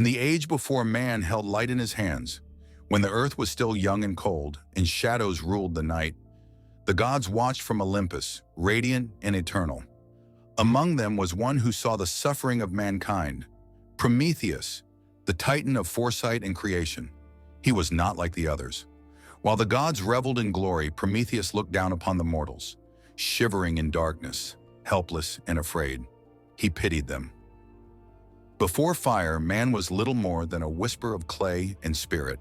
In the age before man held light in his hands, when the earth was still young and cold, and shadows ruled the night, the gods watched from Olympus, radiant and eternal. Among them was one who saw the suffering of mankind, Prometheus, the titan of foresight and creation. He was not like the others. While the gods reveled in glory, Prometheus looked down upon the mortals, shivering in darkness, helpless and afraid. He pitied them. Before fire, man was little more than a whisper of clay and spirit.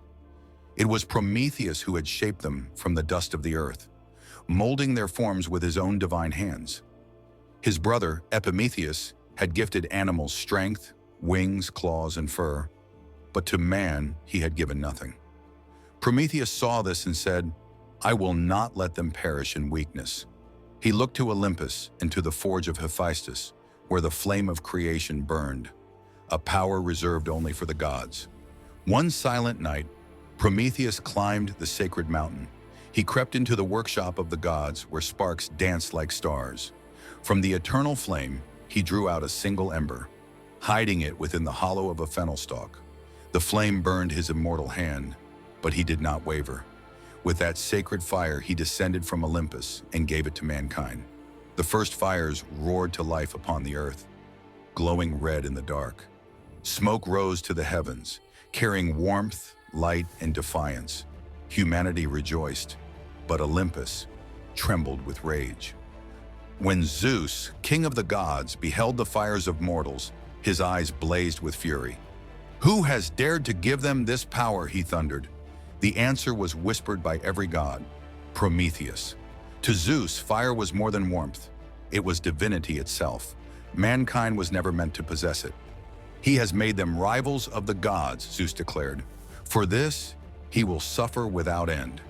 It was Prometheus who had shaped them from the dust of the earth, molding their forms with his own divine hands. His brother, Epimetheus, had gifted animals strength, wings, claws, and fur, but to man he had given nothing. Prometheus saw this and said, "I will not let them perish in weakness." He looked to Olympus and to the forge of Hephaestus, where the flame of creation burned, a power reserved only for the gods. One silent night, Prometheus climbed the sacred mountain. He crept into the workshop of the gods, where sparks danced like stars. From the eternal flame, he drew out a single ember, hiding it within the hollow of a fennel stalk. The flame burned his immortal hand, but he did not waver. With that sacred fire, he descended from Olympus and gave it to mankind. The first fires roared to life upon the earth, glowing red in the dark. Smoke rose to the heavens, carrying warmth, light, and defiance. Humanity rejoiced, but Olympus trembled with rage. When Zeus, king of the gods, beheld the fires of mortals, his eyes blazed with fury. "Who has dared to give them this power?" he thundered. The answer was whispered by every god: Prometheus. To Zeus, fire was more than warmth. It was divinity itself. Mankind was never meant to possess it. "He has made them rivals of the gods," Zeus declared. "For this, he will suffer without end."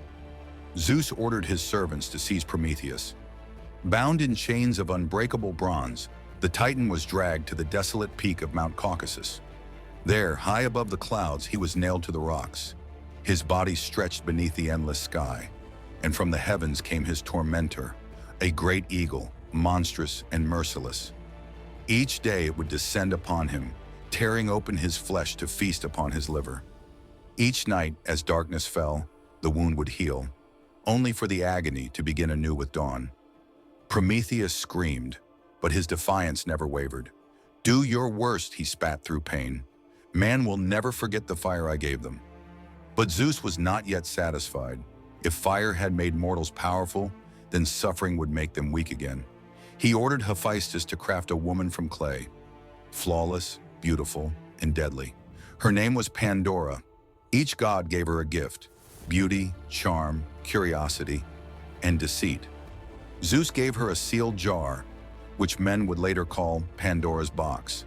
Zeus ordered his servants to seize Prometheus. Bound in chains of unbreakable bronze, the Titan was dragged to the desolate peak of Mount Caucasus. There, high above the clouds, he was nailed to the rocks. His body stretched beneath the endless sky, and from the heavens came his tormentor, a great eagle, monstrous and merciless. Each day it would descend upon him, tearing open his flesh to feast upon his liver. Each night, as darkness fell, the wound would heal, only for the agony to begin anew with dawn. Prometheus screamed, but his defiance never wavered. "Do your worst," he spat through pain. "Man will never forget the fire I gave them." But Zeus was not yet satisfied. If fire had made mortals powerful, then suffering would make them weak again. He ordered Hephaestus to craft a woman from clay, flawless, beautiful, and deadly. Her name was Pandora. Each god gave her a gift: beauty, charm, curiosity, and deceit. Zeus gave her a sealed jar, which men would later call Pandora's box.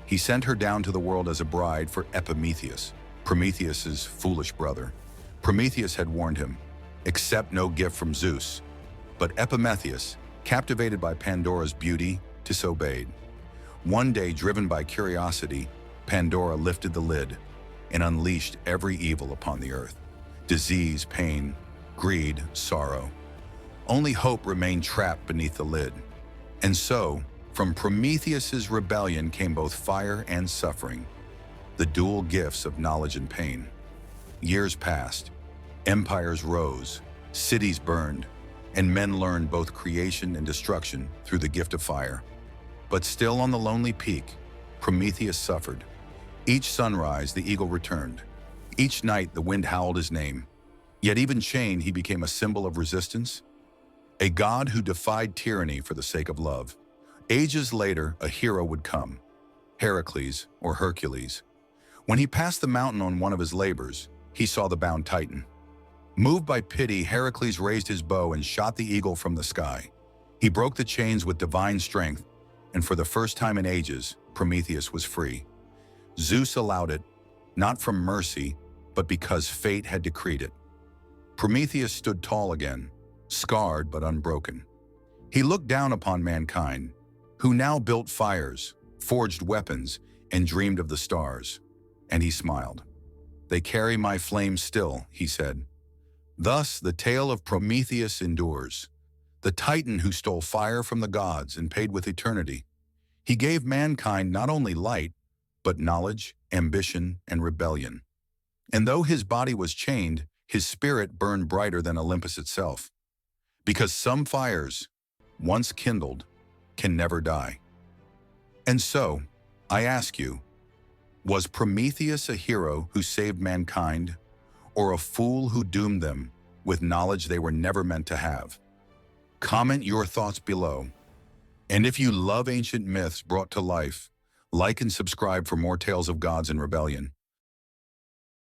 He sent her down to the world as a bride for Epimetheus, Prometheus's foolish brother. Prometheus had warned him, "Accept no gift from Zeus." But Epimetheus, captivated by Pandora's beauty, disobeyed. One day, driven by curiosity, Pandora lifted the lid and unleashed every evil upon the earth: disease, pain, greed, sorrow. Only hope remained trapped beneath the lid. And so, from Prometheus's rebellion came both fire and suffering, the dual gifts of knowledge and pain. Years passed, empires rose, cities burned, and men learned both creation and destruction through the gift of fire. But still on the lonely peak, Prometheus suffered. Each sunrise, the eagle returned. Each night, the wind howled his name. Yet even chained, he became a symbol of resistance, a god who defied tyranny for the sake of love. Ages later, a hero would come, Heracles or Hercules. When he passed the mountain on one of his labors, he saw the bound Titan. Moved by pity, Heracles raised his bow and shot the eagle from the sky. He broke the chains with divine strength, and for the first time in ages, Prometheus was free. Zeus allowed it, not from mercy, but because fate had decreed it. Prometheus stood tall again, scarred but unbroken. He looked down upon mankind, who now built fires, forged weapons, and dreamed of the stars. And he smiled. "They carry my flame still," he said. Thus the tale of Prometheus endures, the Titan who stole fire from the gods and paid with eternity. He gave mankind not only light, but knowledge, ambition, and rebellion. And though his body was chained, his spirit burned brighter than Olympus itself. Because some fires, once kindled, can never die. And so, I ask you, was Prometheus a hero who saved mankind, or a fool who doomed them with knowledge they were never meant to have? Comment your thoughts below. And if you love ancient myths brought to life, like and subscribe for more tales of gods and rebellion.